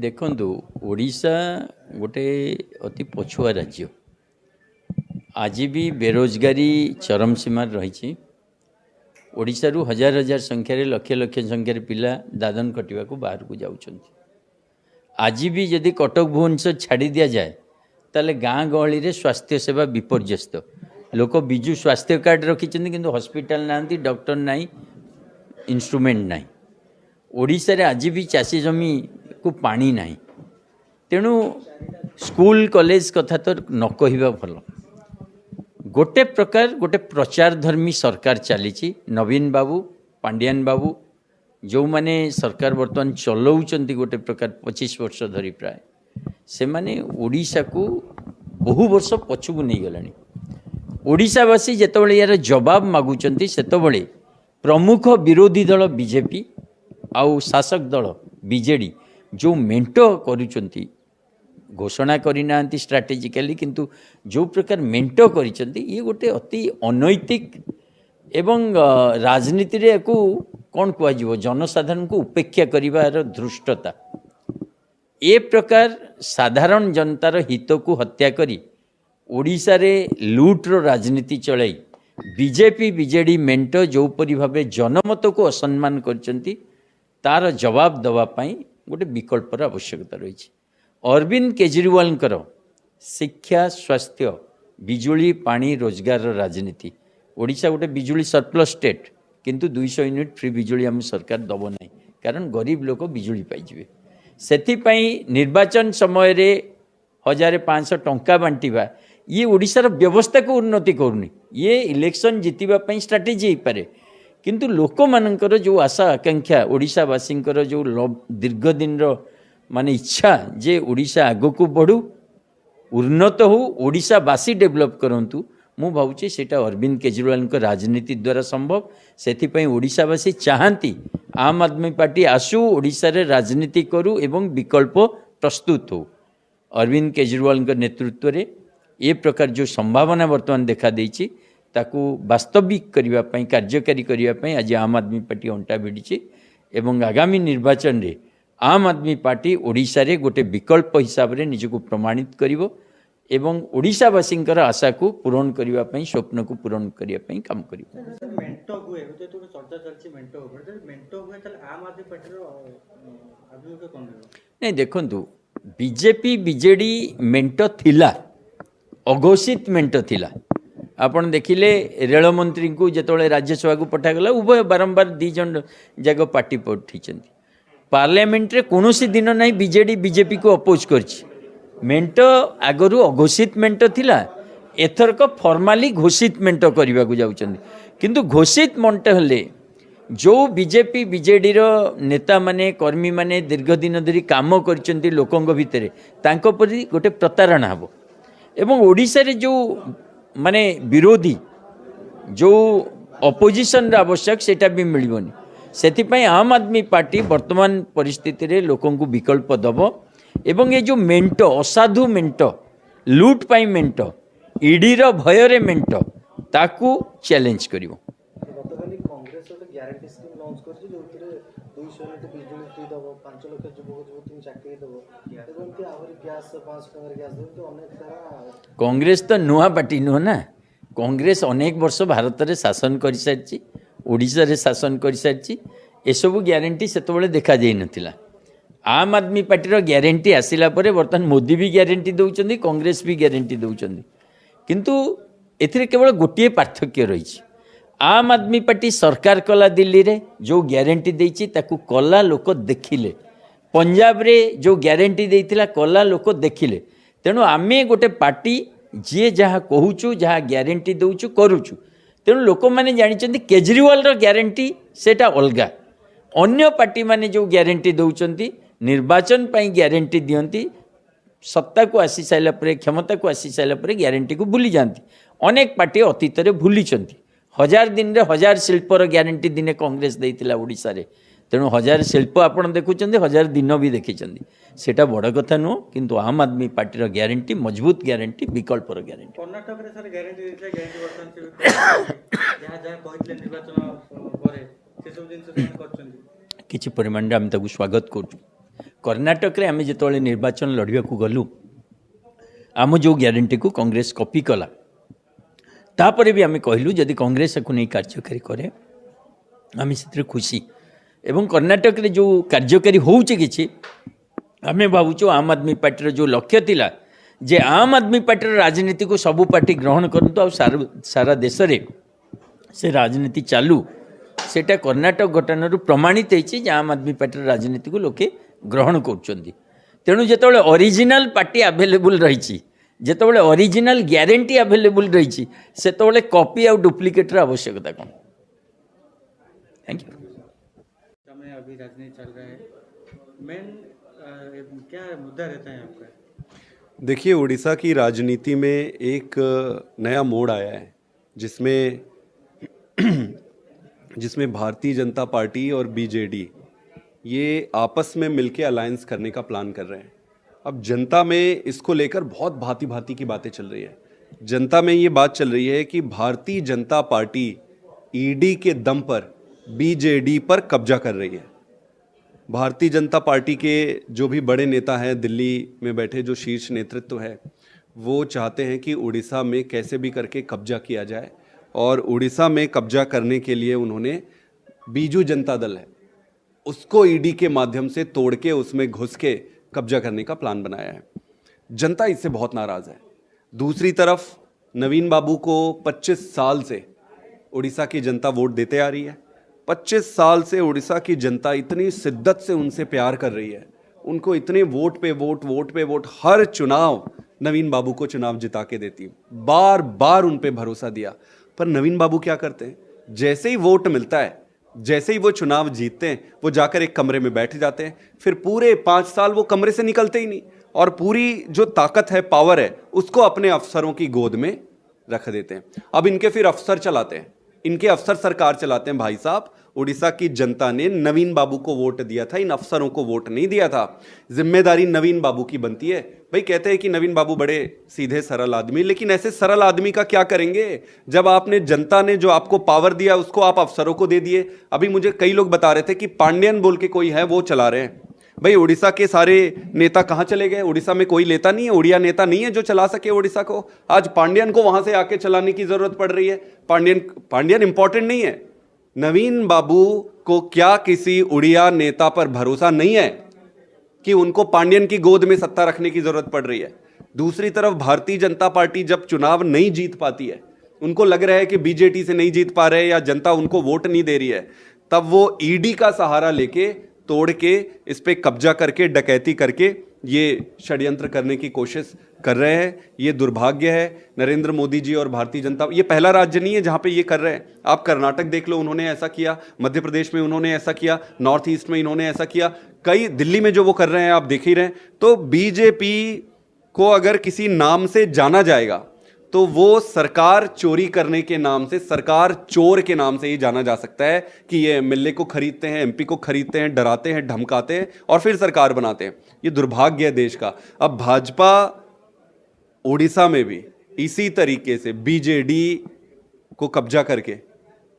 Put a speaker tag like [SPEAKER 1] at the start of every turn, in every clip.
[SPEAKER 1] देखु ओडिशा गोटे अति पछुआ राज्य आज भी बेरोजगारी चरम सीमार रही। ओडिशारू हजार हजार संख्यार लक्ष लक्ष संख्यार पिला दादन कटिवा को बाहर को जाउछन्ति। आज भी यदि कटक भुवनेश्वर छाड़ी दिया जाए ताले गाँ गहली रे स्वास्थ्य सेवा विपर्यस्त। लोक बिजु स्वास्थ्य कार्ड रखिछन्ति किंतु हॉस्पिटल नांती, डॉक्टर नाही, इंस्ट्रूमेंट नाही। ओडिशा रे आज भी चाषी जमी को पानी नाही। तेणु स्कूल कॉलेज कथा तो न कहवा भल। गोटे प्रकार गोटे प्रचार धर्मी सरकार चली। नवीन बाबू, पांडियान बाबू जो माने सरकार बर्तमान चलाउछन्ति गोटे प्रकार 25 वर्ष धरी प्राय से माने ओडिशा को बहु वर्ष पछुक नहीं गलानी। ओडिशावासी जेतबेले यार जवाब मागुचन्ति सेतबेले प्रमुख विरोधी दल बीजेपी आउ शासक दल बीजेडी जो मेंटो करुचन्ति घोषणा करना स्ट्राटेजिकली किंतु जो प्रकार मेंटो करिसंती ये गोटे अति अनैतिक एवं राजनीति रे को कौन कह जनसाधारण को उपेक्षा करिवार धृष्टता। ए प्रकार साधारण जनतार हित को हत्या करी ओडिशा रे लूट्र राजनीति चलाई बीजेपी बीजेडी मेंटो जो परि भाबे जनमत को असम्मान करचंती तार जवाब दवा पाई गोटे विकल्पर आवश्यकता रही। अरविंद केजरीवाल शिक्षा, स्वास्थ्य, बिजुली, पानी, रोजगार राजनीति। ओडिशा गोटे बिजुली सरप्लस स्टेट किंतु 200 यूनिट फ्री बिजुली आम सरकार दब नहीं कारण गरीब लोक बिजुली पाइबे। सेथिपाई निर्वाचन समय रे 1500 टंका बांटिबा ये ओडिशार व्यवस्था को उन्नति करूनी। ये इलेक्शन जितिबा पई स्ट्राटेजी ही पारे किंतु लोक मानकर जो आशा आकांक्षा ओडिशावासी जो दीर्घ दिन माने इच्छा जे ओडिशा आग को बढ़ू, उन्नत हो, ओडिशावासी डेभलप करंतु मु भावुची सेटा अरविंद केजरीवाल राजनीति द्वारा संभव। सेथिपाई ओडिशावासी चाहती आम आदमी पार्टी आसू ओडिशा रे राजनीति करू एवं विकल्प प्रस्तुत हो। अरविंद केजरीवाल नेतृत्व रे ए प्रकार जो संभावना वर्तमान देखा देछि ताकू वास्तविक करिवा पई कार्यकारी करिवा पई आज आम आदमी पार्टी अंटा भिड़ी एवं आगामी निर्वाचन रे आम आदमी पार्टी ओडिशा रे गोटे विकल्प हिसाब रे निजको प्रमाणित करिवो एवं ओडिशावासी आशा को पूरण करिवा पई स्वप्न को पूरण करिवा पई काम करिवो।
[SPEAKER 2] मेंटो हुए तो चर्चा चलछि मेंटो हुए त आम आदमी पार्टी रो अभिमुख कोन
[SPEAKER 1] नहीं देखंतु बीजेपी बीजेडी मेंटो थिला, अघोषित मेंटो थिला। आपण देखिले रेल मंत्री को जेतोले राज्यसभा को पठागला उभय बारंबार 2 जन जाग पार्टी पठिचंती। पार्लियामेंट रे कोनोसी दिन नहीं बीजेडी बीजेपी को अपोज करछि। मेंटो आगरु अघोषित मेंटो थिला, एथरक फॉर्मली घोषित मेंटो करबा को जाउचंदी किंतु घोषित मेंटो हले जो बीजेपी बीजेडी रो नेता माने कर्मी माने दीर्घ दिन धरी काम करचंती लोकंग भितरे तांको परि गोटे प्रतारणा हबो एवं ओडिसा रे जो माने विरोधी जो अपोजिशन आवश्यक सेटा भी मिलबनी। सेथिपाई आम आदमी पार्टी वर्तमान परिस्थिति रे लोकन को विकल्प दब एवं ये जो मेंटो असाधु मेंटो लूट पाई मेंटो ईडी रो भय रे मेंटो ताकू चैलेंज करिवो।
[SPEAKER 2] गतकाली कांग्रेस तो ग्यारंटी स्कीम लॉन्च करछि जोथिरे 200 यूनिट बिजली फ्री दबो, 5 लाख युवक युवती चाकरी दबो एवं कि आहुरी गैस 5 टंका गैस दबो तो अनेक सारा।
[SPEAKER 1] कांग्रेस तो नुआ पार्टी नुह ना। कांग्रेस अनेक वर्ष भारत रे शासन कर सारछि, ओडिशा रे शासन कर सारछि। एसबू ग्यारंटी सेतबेले देखा जाई नथिला। आम आदमी पार्टी ग्यारंटी आसिला परे वर्तमान मोदी भी ग्यारंटी दउचंदी, कांग्रेस भी ग्यारंटी दउचंदी किंतु एथिरे केवल गोटिए पार्थक्य रही। आम आदमी पार्टी सरकार कला दिल्ली रे जो ग्यारंटी देछि ताकू कला लोक देखिले, पंजाब रे जो ग्यारंटी देइथिला कला लोक देखिले। तेणु आमे गोटे पार्टी जी जहाँ कहूचु जहाँ ग्यारंटी दउचु करूचु तेणु लोक मैंने जानी केजरीवाल रो ग्यारंटी सेटा अलगा। अन्य पार्टी माने जो ग्यारंटी दउचंती निर्वाचन पाई ग्यारंटी दियंती, सत्ता को आसी साइला परे क्षमता को आसी साइला परे ग्यारंटी को भूली जाती। अनेक पार्टी अतीत रे भूली चंती। 1000 दिन रे 1000 शिल्पर ग्यारंटी दिने कांग्रेस देइतिला ओडिसा रे। तेणु 1000 शिल्प आपण देखुचंदी, 1000 दिन भी देखिचंदी। सेटा बड़ कथा नुह किंतु आम आदमी पार्टी रो ग्यारंटी मजबूत ग्यारंटी विकल्प रो ग्यारंटी।
[SPEAKER 2] कर्नाटक रे सर ग्यारंटी देइथिला, ग्यारंटी वर्तमान से जहाँ जहाँ कहितले निर्वाचन परे से सब दिन से करचंदी
[SPEAKER 1] किछि परिमाण रे हम ताकू स्वागत करू। कर्णाटक रे आमे जेतोले निर्वाचन लड़िया को गलु आम जो ग्यारंटी को कांग्रेस कॉपी कला तापर भी आमे कहलु जदि कांग्रेस को नहीं कार्यकारी करे आमे से खुशी एवं कर्णाटक रे जो कार्यकारी होउचे किछि आमे भावुचु आम आदमी पार्टी जो लक्ष्य थिला जे आम आदमी पार्टी राजनीति को सबू पार्टी ग्रहण करतु आ सारा देश रे से राजनीति चालू सेटा कर्णाटक घटना प्रमाणित होती जे आम आदमी पार्टी राजनीति को लोके ग्रहण कर तेणु जिते ओरिजिनल पार्टी अवेलेबल रही जिते ओरिजिनल ग्यारंटी अवेलेबल रही से कॉपी और डुप्लिकेटर आवश्यकता कौन। Thank you.
[SPEAKER 3] समय अभी राजनीति चल रहा है, मेन क्या मुद्दा रहता है आपका?
[SPEAKER 4] देखिए, उड़ीसा की राजनीति में एक नया मोड़ आया है जिसमें भारतीय जनता पार्टी और बीजेडी ये आपस में मिलके अलायंस करने का प्लान कर रहे हैं। अब जनता में इसको लेकर बहुत भांति भांति की बातें चल रही है। जनता में ये बात चल रही है कि भारतीय जनता पार्टी ईडी के दम पर बीजेडी पर कब्जा कर रही है। भारतीय जनता पार्टी के जो भी बड़े नेता हैं, दिल्ली में बैठे जो शीर्ष नेतृत्व है, वो चाहते हैं कि उड़ीसा में कैसे भी करके कब्जा किया जाए और उड़ीसा में कब्जा करने के लिए उन्होंने बीजू जनता दल है उसको ईडी के माध्यम से तोड़ के उसमें घुस के कब्जा करने का प्लान बनाया है। जनता इससे बहुत नाराज है। दूसरी तरफ नवीन बाबू को 25 साल से उड़ीसा की जनता वोट देते आ रही है। 25 साल से उड़ीसा की जनता इतनी शिद्दत से उनसे प्यार कर रही है, उनको इतने वोट पे वोट हर चुनाव नवीन बाबू को चुनाव जिता के देती, बार बार उन पे भरोसा दिया। पर नवीन बाबू क्या करते हैं, जैसे ही वोट मिलता है, जैसे ही वो चुनाव जीतते हैं, वो जाकर एक कमरे में बैठ जाते हैं, फिर पूरे 5 साल वो कमरे से निकलते ही नहीं और पूरी जो ताकत है, पावर है, उसको अपने अफसरों की गोद में रख देते हैं। अब इनके फिर अफसर चलाते हैं, इनके अफसर सरकार चलाते हैं। भाई साहब, उड़ीसा की जनता ने नवीन बाबू को वोट दिया था, इन अफसरों को वोट नहीं दिया था। जिम्मेदारी नवीन बाबू की बनती है। भाई कहते हैं कि नवीन बाबू बड़े सीधे सरल आदमी, लेकिन ऐसे सरल आदमी का क्या करेंगे जब आपने जनता ने जो आपको पावर दिया उसको आप अफसरों को दे दिए। अभी मुझे कई लोग बता रहे थे कि पांड्यन बोल के कोई है, वो चला रहे हैं। भाई उड़ीसा के सारे नेता कहां चले गए? उड़ीसा में कोई नेता नहीं है, उड़िया नेता नहीं है जो चला सके उड़ीसा को। आज पांड्यन को वहां से आके चलाने की जरूरत पड़ रही है। पांड्यन इंपॉर्टेंट नहीं है। नवीन बाबू को क्या किसी उड़िया नेता पर भरोसा नहीं है कि उनको पांड्यन की गोद में सत्ता रखने की जरूरत पड़ रही है? दूसरी तरफ भारतीय जनता पार्टी जब चुनाव नहीं जीत पाती है, उनको लग रहा है कि बीजेडी से नहीं जीत पा रहे या जनता उनको वोट नहीं दे रही है, तब वो ईडी का सहारा लेके तोड़ के इस पे कब्जा करके डकैती करके ये षड्यंत्र करने की कोशिश कर रहे हैं। ये दुर्भाग्य है। नरेंद्र मोदी जी और भारतीय जनता, ये पहला राज्य नहीं है जहां पे ये कर रहे हैं। आप कर्नाटक देख लो, उन्होंने ऐसा किया, मध्य प्रदेश में उन्होंने ऐसा किया, नॉर्थ ईस्ट में इन्होंने ऐसा किया, कई दिल्ली में जो वो कर रहे हैं आप देख ही रहे हैं। तो बीजेपी को अगर किसी नाम से जाना जाएगा तो वो सरकार चोरी करने के नाम से, सरकार चोर के नाम से ही जाना जा सकता है कि ये एमएलए को खरीदते हैं, एमपी को खरीदते हैं, डराते हैं, धमकाते हैं और फिर सरकार बनाते हैं। ये दुर्भाग्य है देश का। अब भाजपा उड़ीसा में भी इसी तरीके से बीजेडी को कब्जा करके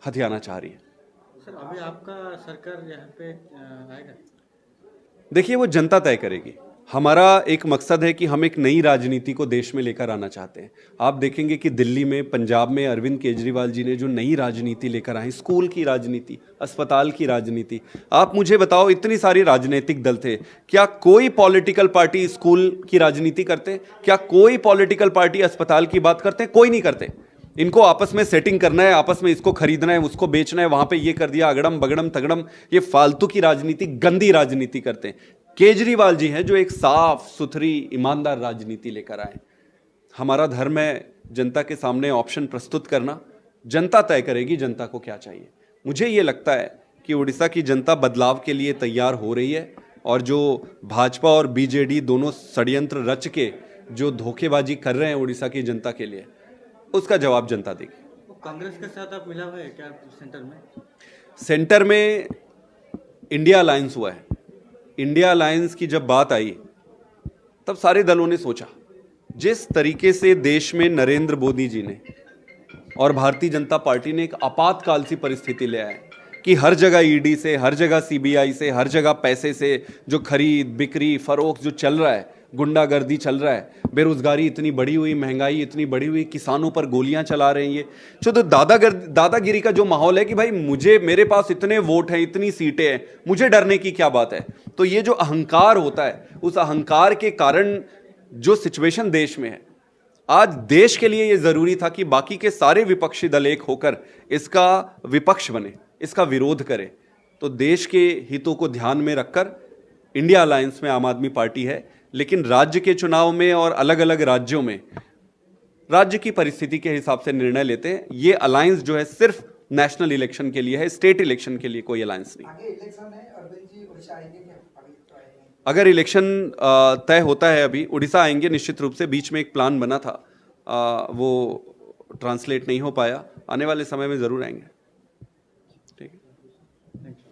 [SPEAKER 4] हथियाना चाह रही है।
[SPEAKER 3] सर, अभी आपका सरकार यहाँ पे आएगा?
[SPEAKER 4] देखिए, वो जनता तय करेगी। हमारा एक मकसद है कि हम एक नई राजनीति को देश में लेकर आना चाहते हैं। आप देखेंगे कि दिल्ली में, पंजाब में अरविंद केजरीवाल जी ने जो नई राजनीति लेकर आए, स्कूल की राजनीति, अस्पताल की राजनीति। आप मुझे बताओ, इतनी सारी राजनीतिक दल थे, क्या कोई पॉलिटिकल पार्टी स्कूल की राजनीति करते? क्या कोई पॉलिटिकल पार्टी अस्पताल की बात करते? कोई नहीं करते। इनको आपस में सेटिंग करना है, आपस में इसको खरीदना है, उसको बेचना है, वहां पे ये कर दिया, अगड़म बगड़म तगड़म, ये फालतू की राजनीति, गंदी राजनीति करते हैं। केजरीवाल जी हैं जो एक साफ सुथरी ईमानदार राजनीति लेकर आए। हमारा धर्म है जनता के सामने ऑप्शन प्रस्तुत करना। जनता तय करेगी जनता को क्या चाहिए। मुझे ये लगता है कि उड़ीसा की जनता बदलाव के लिए तैयार हो रही है और जो भाजपा और बीजेडी दोनों षड्यंत्र रच के जो धोखेबाजी कर रहे हैं उड़ीसा की जनता के लिए, उसका जवाब जनता देगी।
[SPEAKER 3] कांग्रेस के साथ आप मिला हुआ है क्या सेंटर में?
[SPEAKER 4] सेंटर में इंडिया अलायंस हुआ है। इंडिया अलायंस की जब बात आई तब सारे दलों ने सोचा, जिस तरीके से देश में नरेंद्र मोदी जी ने और भारतीय जनता पार्टी ने एक आपातकाल सी परिस्थिति ले आए, कि हर जगह ईडी से, हर जगह सीबीआई से, हर जगह पैसे से जो खरीद बिक्री फरोख्त जो चल रहा है, गुंडागर्दी चल रहा है, बेरोजगारी इतनी बढ़ी हुई, महंगाई इतनी बढ़ी हुई, किसानों पर गोलियां चला रहे हैं ये जो तो दादागिरी का जो माहौल है कि भाई मेरे पास इतने वोट हैं, इतनी सीटें हैं, मुझे डरने की क्या बात है। तो ये जो अहंकार होता है, उस अहंकार के कारण जो सिचुएशन देश में है, आज देश के लिए ये जरूरी था कि बाकी के सारे विपक्षी दल एक होकर इसका विपक्ष बने, इसका विरोध करे। तो देश के हितों को ध्यान में रखकर इंडिया अलायंस में आम आदमी पार्टी है, लेकिन राज्य के चुनाव में और अलग अलग राज्यों में राज्य की परिस्थिति के हिसाब से निर्णय लेते हैं। ये अलायंस जो है सिर्फ नेशनल इलेक्शन के लिए है, स्टेट इलेक्शन के लिए कोई अलायंस नहीं।
[SPEAKER 5] आगे इलेक्शन है, अरविंद जी उड़ीसा आएंगे क्या? अभी तो आए नहीं।
[SPEAKER 4] अगर इलेक्शन तय होता है, अभी उड़ीसा आएंगे निश्चित रूप से। बीच में एक प्लान बना था, वो ट्रांसलेट नहीं हो पाया, आने वाले समय में जरूर आएंगे।